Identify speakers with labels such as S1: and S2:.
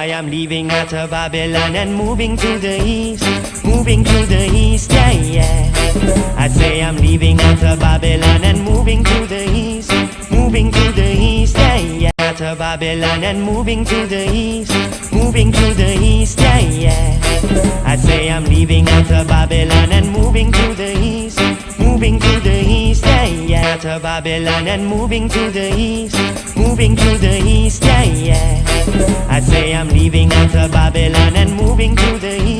S1: I am leaving out of Babylon and moving to the east. Moving to the east, yeah, yeah. I say I'm leaving out of Babylon and moving to the east. Moving to the east, yeah, yeah. Out of Babylon and moving to the east. Moving to the east, yeah, yeah. I say I'm leaving out of Babylon and moving to the east. Moving to the east, yeah, yeah. Out of Babylon and moving to the east. Moving to the east, yeah, yeah. I say I'm leaving out of Babylon and moving to the east.